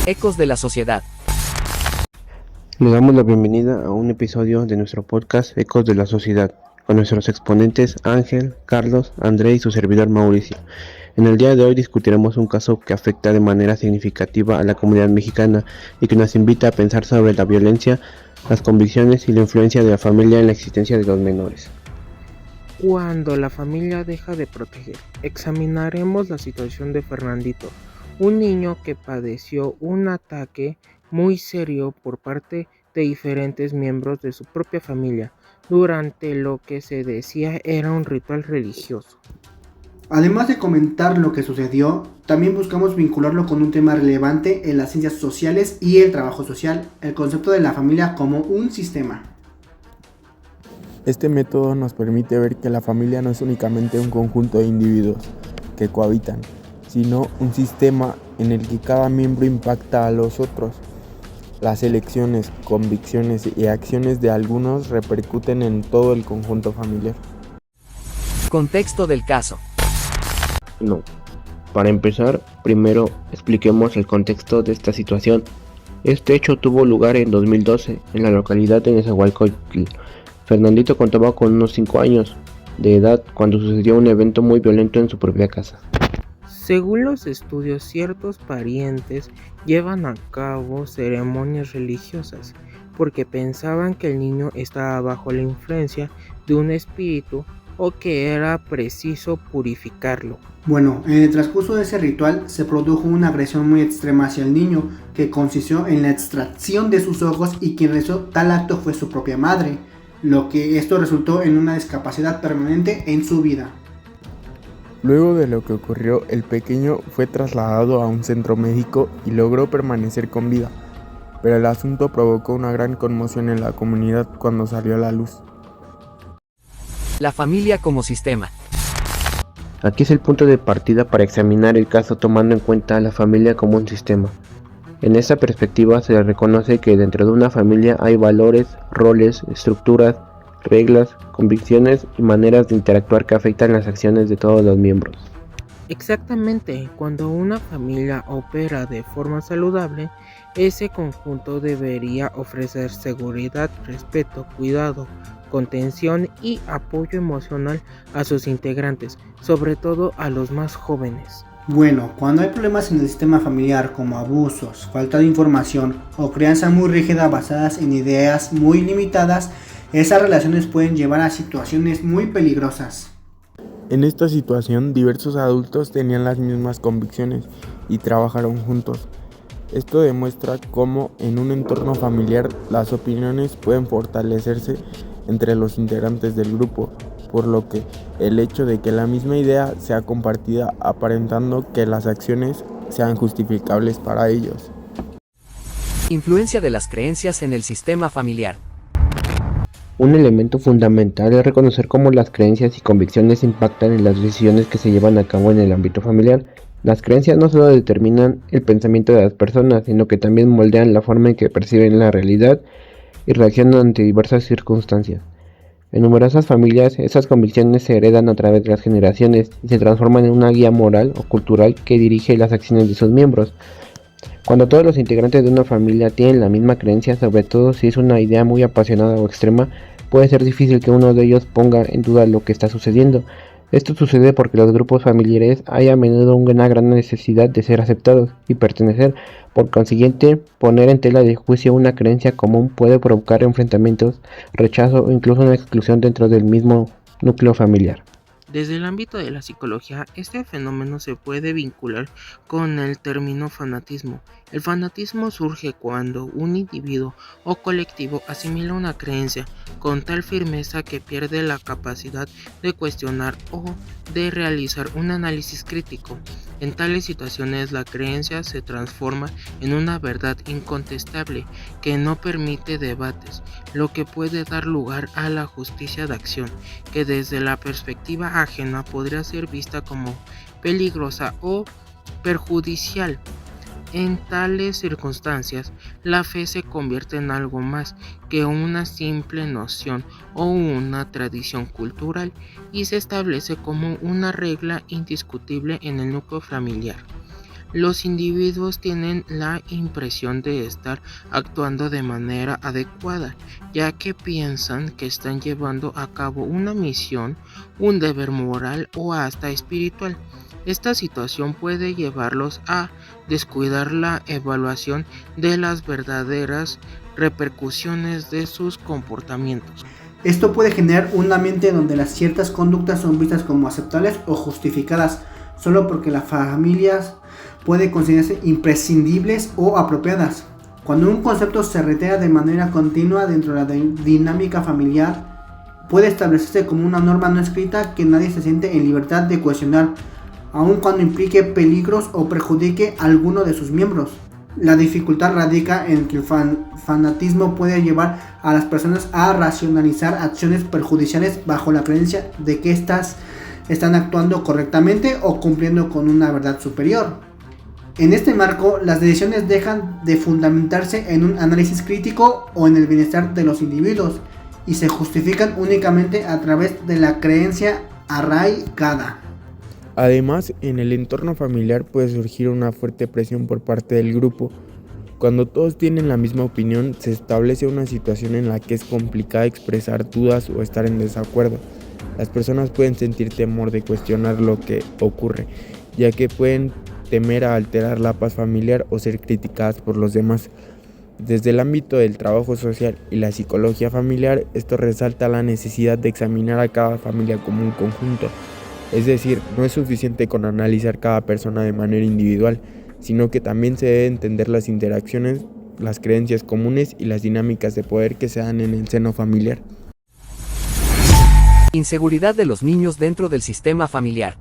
Ecos de la sociedad. Le damos la bienvenida a un episodio de nuestro podcast Ecos de la Sociedad, con nuestros exponentes Ángel, Carlos, André y su servidor Mauricio. En el día de hoy discutiremos un caso que afecta de manera significativa a la comunidad mexicana y que nos invita a pensar sobre la violencia, las convicciones y la influencia de la familia en la existencia de los menores. Cuando la familia deja de proteger, examinaremos la situación de Fernandito, un niño que padeció un ataque muy serio por parte de diferentes miembros de su propia familia, durante lo que se decía era un ritual religioso. Además de comentar lo que sucedió, también buscamos vincularlo con un tema relevante en las ciencias sociales y el trabajo social, el concepto de la familia como un sistema. Este método nos permite ver que la familia no es únicamente un conjunto de individuos que cohabitan, sino un sistema en el que cada miembro impacta a los otros. Las elecciones, convicciones y acciones de algunos repercuten en todo el conjunto familiar. Contexto del caso. No. Para empezar, primero expliquemos el contexto de esta situación. Este hecho tuvo lugar en 2012 en la localidad de Nezahualcóyotl. Fernandito contaba con unos 5 años de edad cuando sucedió un evento muy violento en su propia casa. Según los estudios, ciertos parientes llevan a cabo ceremonias religiosas porque pensaban que el niño estaba bajo la influencia de un espíritu o que era preciso purificarlo. Bueno, en el transcurso de ese ritual se produjo una agresión muy extrema hacia el niño, que consistió en la extracción de sus ojos y quien realizó tal acto fue su propia madre, lo que esto resultó en una discapacidad permanente en su vida. Luego de lo que ocurrió, el pequeño fue trasladado a un centro médico y logró permanecer con vida, pero el asunto provocó una gran conmoción en la comunidad cuando salió a la luz. La familia como sistema. Aquí es el punto de partida para examinar el caso tomando en cuenta a la familia como un sistema. En esta perspectiva se reconoce que dentro de una familia hay valores, roles, estructuras, reglas, convicciones y maneras de interactuar que afectan las acciones de todos los miembros. Exactamente, cuando una familia opera de forma saludable, ese conjunto debería ofrecer seguridad, respeto, cuidado, contención y apoyo emocional a sus integrantes, sobre todo a los más jóvenes. Bueno, cuando hay problemas en el sistema familiar como abusos, falta de información o crianza muy rígida basadas en ideas muy limitadas, esas relaciones pueden llevar a situaciones muy peligrosas. En esta situación, diversos adultos tenían las mismas convicciones y trabajaron juntos. Esto demuestra cómo en un entorno familiar las opiniones pueden fortalecerse entre los integrantes del grupo, por lo que el hecho de que la misma idea sea compartida aparentando que las acciones sean justificables para ellos. Influencia de las creencias en el sistema familiar. Un elemento fundamental es reconocer cómo las creencias y convicciones impactan en las decisiones que se llevan a cabo en el ámbito familiar. Las creencias no solo determinan el pensamiento de las personas, sino que también moldean la forma en que perciben la realidad y reaccionan ante diversas circunstancias. En numerosas familias, esas convicciones se heredan a través de las generaciones y se transforman en una guía moral o cultural que dirige las acciones de sus miembros. Cuando todos los integrantes de una familia tienen la misma creencia, sobre todo si es una idea muy apasionada o extrema, puede ser difícil que uno de ellos ponga en duda lo que está sucediendo. Esto sucede porque los grupos familiares hay a menudo una gran necesidad de ser aceptados y pertenecer. Por consiguiente, poner en tela de juicio una creencia común puede provocar enfrentamientos, rechazo o incluso una exclusión dentro del mismo núcleo familiar. Desde el ámbito de la psicología, este fenómeno se puede vincular con el término fanatismo. El fanatismo surge cuando un individuo o colectivo asimila una creencia con tal firmeza que pierde la capacidad de cuestionar o de realizar un análisis crítico. En tales situaciones, la creencia se transforma en una verdad incontestable que no permite debates, lo que puede dar lugar a la justicia de acción, que desde la perspectiva ajena podría ser vista como peligrosa o perjudicial. En tales circunstancias, la fe se convierte en algo más que una simple noción o una tradición cultural y se establece como una regla indiscutible en el núcleo familiar. Los individuos tienen la impresión de estar actuando de manera adecuada, ya que piensan que están llevando a cabo una misión, un deber moral o hasta espiritual. Esta situación puede llevarlos a descuidar la evaluación de las verdaderas repercusiones de sus comportamientos. Esto puede generar un ambiente donde las ciertas conductas son vistas como aceptables o justificadas, solo porque las familias pueden considerarse imprescindibles o apropiadas. Cuando un concepto se reitera de manera continua dentro de la dinámica familiar, puede establecerse como una norma no escrita que nadie se siente en libertad de cuestionar, aun cuando implique peligros o perjudique a alguno de sus miembros. La dificultad radica en que el fanatismo puede llevar a las personas a racionalizar acciones perjudiciales bajo la creencia de que éstas están actuando correctamente o cumpliendo con una verdad superior. En este marco, las decisiones dejan de fundamentarse en un análisis crítico o en el bienestar de los individuos y se justifican únicamente a través de la creencia arraigada. Además, en el entorno familiar puede surgir una fuerte presión por parte del grupo. Cuando todos tienen la misma opinión, se establece una situación en la que es complicado expresar dudas o estar en desacuerdo. Las personas pueden sentir temor de cuestionar lo que ocurre, ya que pueden temer a alterar la paz familiar o ser criticadas por los demás. Desde el ámbito del trabajo social y la psicología familiar, esto resalta la necesidad de examinar a cada familia como un conjunto. Es decir, no es suficiente con analizar cada persona de manera individual, sino que también se debe entender las interacciones, las creencias comunes y las dinámicas de poder que se dan en el seno familiar. Inseguridad de los niños dentro del sistema familiar.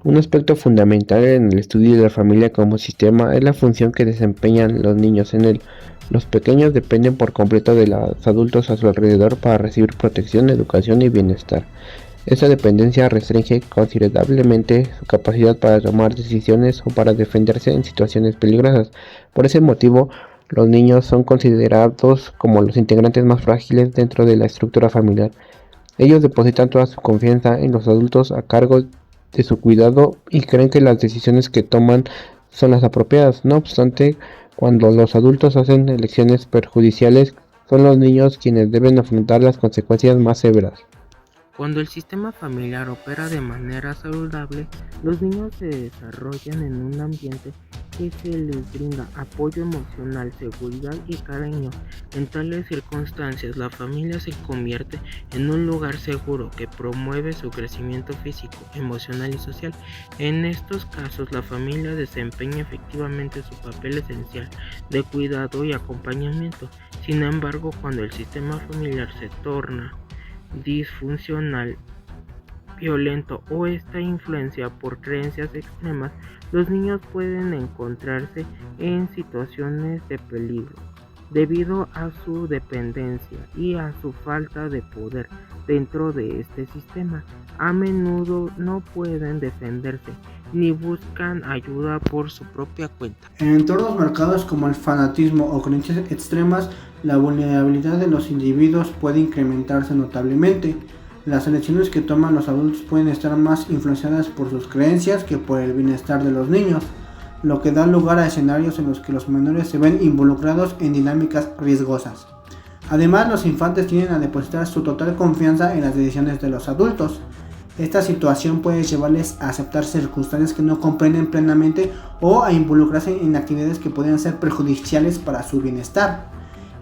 Un aspecto fundamental en el estudio de la familia como sistema es la función que desempeñan los niños en él. Los pequeños dependen por completo de los adultos a su alrededor para recibir protección, educación y bienestar. Esa dependencia restringe considerablemente su capacidad para tomar decisiones o para defenderse en situaciones peligrosas. Por ese motivo, los niños son considerados como los integrantes más frágiles dentro de la estructura familiar. Ellos depositan toda su confianza en los adultos a cargo de su cuidado y creen que las decisiones que toman son las apropiadas. No obstante, cuando los adultos hacen elecciones perjudiciales, son los niños quienes deben afrontar las consecuencias más severas. Cuando el sistema familiar opera de manera saludable, los niños se desarrollan en un ambiente que se les brinda apoyo emocional, seguridad y cariño. En tales circunstancias, la familia se convierte en un lugar seguro que promueve su crecimiento físico, emocional y social. En estos casos, la familia desempeña efectivamente su papel esencial de cuidado y acompañamiento. Sin embargo, cuando el sistema familiar se torna disfuncional, violento o está influenciado por creencias extremas, los niños pueden encontrarse en situaciones de peligro debido a su dependencia y a su falta de poder dentro de este sistema. A menudo no pueden defenderse ni buscan ayuda por su propia cuenta. En entornos marcados como el fanatismo o creencias extremas, la vulnerabilidad de los individuos puede incrementarse notablemente. Las elecciones que toman los adultos pueden estar más influenciadas por sus creencias que por el bienestar de los niños, lo que da lugar a escenarios en los que los menores se ven involucrados en dinámicas riesgosas. Además, los infantes tienden a depositar su total confianza en las decisiones de los adultos. Esta situación puede llevarles a aceptar circunstancias que no comprenden plenamente o a involucrarse en actividades que podrían ser perjudiciales para su bienestar.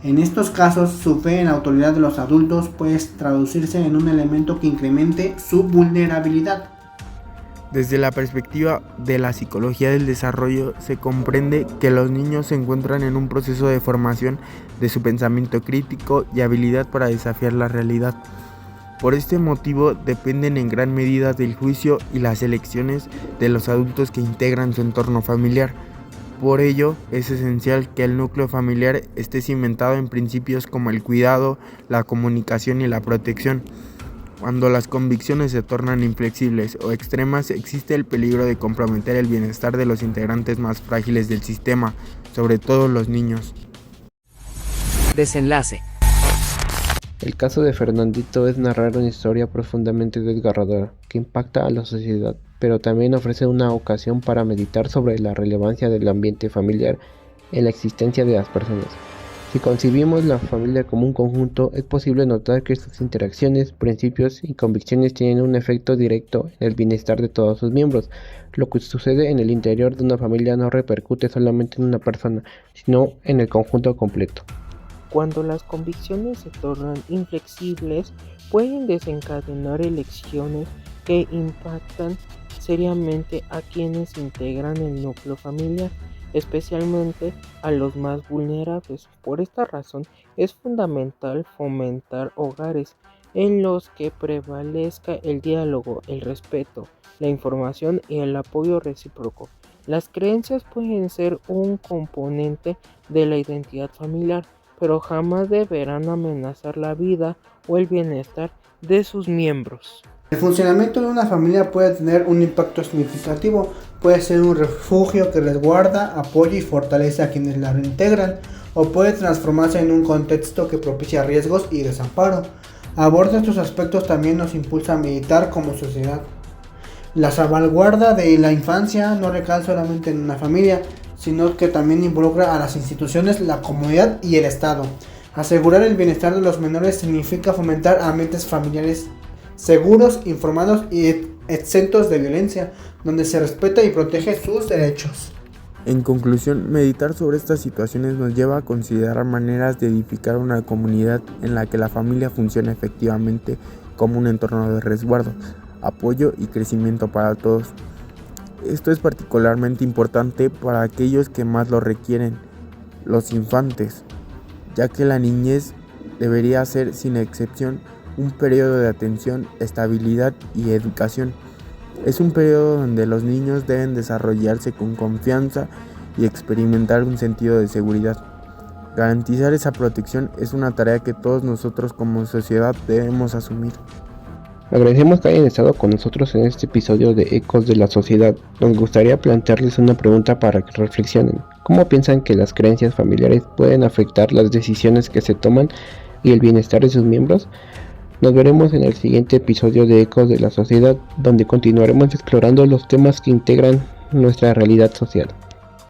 En estos casos, su fe en la autoridad de los adultos puede traducirse en un elemento que incremente su vulnerabilidad. Desde la perspectiva de la psicología del desarrollo, se comprende que los niños se encuentran en un proceso de formación de su pensamiento crítico y habilidad para desafiar la realidad. Por este motivo, dependen en gran medida del juicio y las elecciones de los adultos que integran su entorno familiar. Por ello, es esencial que el núcleo familiar esté cimentado en principios como el cuidado, la comunicación y la protección. Cuando las convicciones se tornan inflexibles o extremas, existe el peligro de comprometer el bienestar de los integrantes más frágiles del sistema, sobre todo los niños. Desenlace. El caso de Fernandito es narrar una historia profundamente desgarradora que impacta a la sociedad, pero también ofrece una ocasión para meditar sobre la relevancia del ambiente familiar en la existencia de las personas. Si concibimos la familia como un conjunto, es posible notar que sus interacciones, principios y convicciones tienen un efecto directo en el bienestar de todos sus miembros. Lo que sucede en el interior de una familia no repercute solamente en una persona, sino en el conjunto completo. Cuando las convicciones se tornan inflexibles, pueden desencadenar elecciones que impactan seriamente a quienes integran el núcleo familiar, especialmente a los más vulnerables. Por esta razón, es fundamental fomentar hogares en los que prevalezca el diálogo, el respeto, la información y el apoyo recíproco. Las creencias pueden ser un componente de la identidad familiar, pero jamás deberán amenazar la vida o el bienestar de sus miembros. El funcionamiento de una familia puede tener un impacto significativo, puede ser un refugio que resguarda, apoya y fortalece a quienes la reintegran, o puede transformarse en un contexto que propicia riesgos y desamparo. Abordar estos aspectos también nos impulsa a meditar como sociedad. La salvaguarda de la infancia no recae solamente en una familia, sino que también involucra a las instituciones, la comunidad y el Estado. Asegurar el bienestar de los menores significa fomentar ambientes familiares seguros, informados y exentos de violencia, donde se respeta y protege sus derechos. En conclusión, meditar sobre estas situaciones nos lleva a considerar maneras de edificar una comunidad en la que la familia funcione efectivamente como un entorno de resguardo, apoyo y crecimiento para todos. Esto es particularmente importante para aquellos que más lo requieren, los infantes, ya que la niñez debería ser, sin excepción, un periodo de atención, estabilidad y educación. Es un periodo donde los niños deben desarrollarse con confianza y experimentar un sentido de seguridad. Garantizar esa protección es una tarea que todos nosotros como sociedad debemos asumir. Agradecemos que hayan estado con nosotros en este episodio de Ecos de la Sociedad. Nos gustaría plantearles una pregunta para que reflexionen. ¿Cómo piensan que las creencias familiares pueden afectar las decisiones que se toman y el bienestar de sus miembros? Nos veremos en el siguiente episodio de Ecos de la Sociedad, donde continuaremos explorando los temas que integran nuestra realidad social.